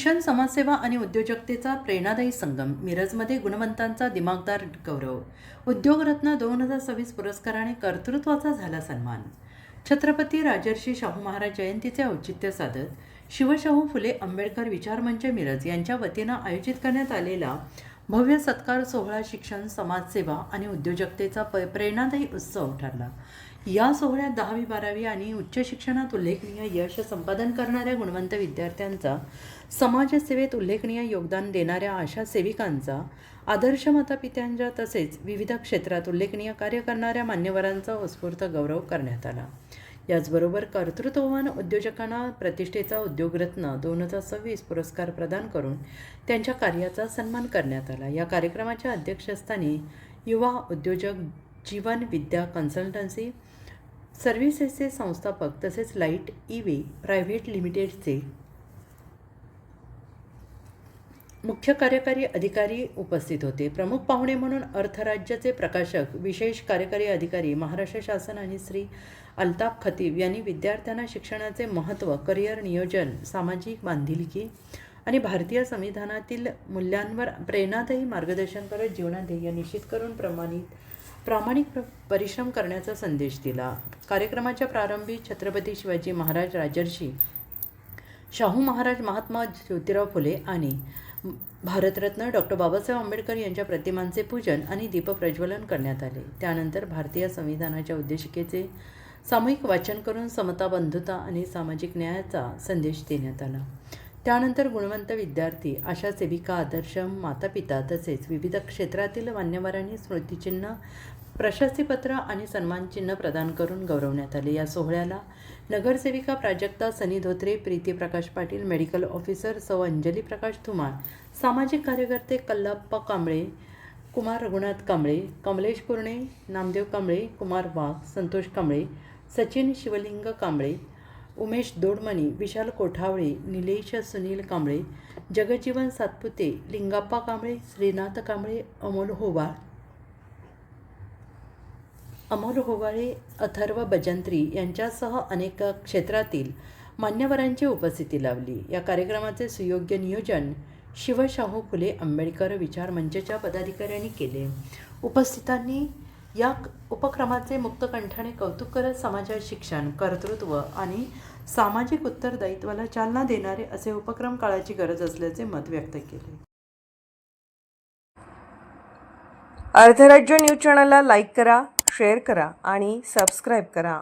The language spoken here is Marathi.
शिक्षण, समाजसेवा आणि उद्योजकतेचा प्रेरणादायी संगम. मिरजमध्ये गुणवंतांचा दिमागदार गौरव. उद्योगरत्न 2026 पुरस्काराने कर्तृत्वाचा झाला सन्मान. छत्रपती राजर्षी शाहू महाराज जयंतीचे औचित्य साधत शिवशाहू फुले आंबेडकर विचारमंच मिरज यांच्या वतीनं आयोजित करण्यात आलेला भव्य सत्कार सोहळा शिक्षण, समाजसेवा आणि उद्योजकतेचा प्रेरणादायी उत्सव ठरला. या सोहळ्यात 10वी, 12वी आणि उच्च शिक्षणात उल्लेखनीय यश संपादन करणाऱ्या गुणवंत विद्यार्थ्यांचा, समाजसेवेत उल्लेखनीय योगदान देणाऱ्या आशा सेविकांचा, आदर्श मातापित्यांच्या तसेच विविध क्षेत्रात उल्लेखनीय कार्य करणाऱ्या मान्यवरांचा उत्स्फूर्त गौरव करण्यात आला. याचबरोबर कर्तृत्ववान उद्योजकांना प्रतिष्ठेचा उद्योगरत्न 2026 पुरस्कार प्रदान करून त्यांच्या कार्याचा सन्मान करण्यात आला. या कार्यक्रमाच्या अध्यक्षस्थानी युवा उद्योजक जीवन विद्या कन्सल्टन्सी सर्व्हिसेसचे संस्थापक तसेच लाईट ईवे प्रायव्हेट लिमिटेडचे मुख्य कार्यकारी अधिकारी उपस्थित होते. प्रमुख पाहुणे म्हणून अर्थराज्याचे प्रकाशक, विशेष कार्यकारी अधिकारी महाराष्ट्र शासन आणि श्री अल्ताफ खतीब यांनी विद्यार्थ्यांना शिक्षणाचे महत्त्व, करिअर नियोजन, सामाजिक बांधिलकी आणि भारतीय संविधानातील मूल्यांवर प्रेरणादायी मार्गदर्शन करत जीवनात ध्येय निश्चित करून प्रामाणिक परिश्रम करण्याचा संदेश दिला. कार्यक्रमाच्या प्रारंभी छत्रपती शिवाजी महाराज, राजर्षी शाहू महाराज, महात्मा ज्योतिराव फुले आणि भारतरत्न डॉक्टर बाबासाहेब आंबेडकर यांच्या प्रतिमांचे पूजन आणि दीपप्रज्वलन करण्यात आले. त्यानंतर भारतीय संविधानाच्या उद्देशिकेचे सामूहिक वाचन करून समता, बंधुता आणि सामाजिक न्यायाचा संदेश देण्यात आला. त्यानंतर गुणवंत विद्यार्थी, आशा सेविका, आदर्श मातापिता तसेच विविध क्षेत्रातील मान्यवरांनी स्मृतिचिन्ह, प्रशस्तीपत्र आणि सन्मानचिन्ह प्रदान करून गौरवण्यात आले. या सोहळ्याला नगरसेविका प्राजक्ता सनी धोत्रे, प्रीती प्रकाश पाटील, मेडिकल ऑफिसर सौ अंजली प्रकाश धुमाळ, सामाजिक कार्यकर्ते कल्लाप्पा कांबळे, कुमार रघुनाथ कांबळे, कमलेश कुरणे, नामदेव कांबळे, कुमार वाघ, संतोष कांबळे, सचिन शिवलिंग कांबळे, उमेश दोडमणी, विशाल कोठावळे, निलेश सुनील कांबळे, जगजीवन सातपुते, लिंगाप्पा कांबळे, श्रीनाथ कांबळे, अमोल होवाळे, अथर्व भजंत्री यांच्यासह अनेक क्षेत्रातील मान्यवरांची उपस्थिती लाभली. या कार्यक्रमाचे सुयोग्य नियोजन शिवशाहू फुले आंबेडकर विचार मंचच्या पदाधिकाऱ्यांनी केले. उपस्थितांनी या उपक्रमाचे मुक्तकंठाने कौतुक करत समाजात शिक्षण, कर्तृत्व आणि सामाजिक उत्तरदायित्वाला चालना देणारे असे उपक्रम काळाची गरज असल्याचे मत व्यक्त केले. अर्धराज्य न्यूज चॅनलला लाईक करा, शेअर करा आणि सबस्क्राईब करा.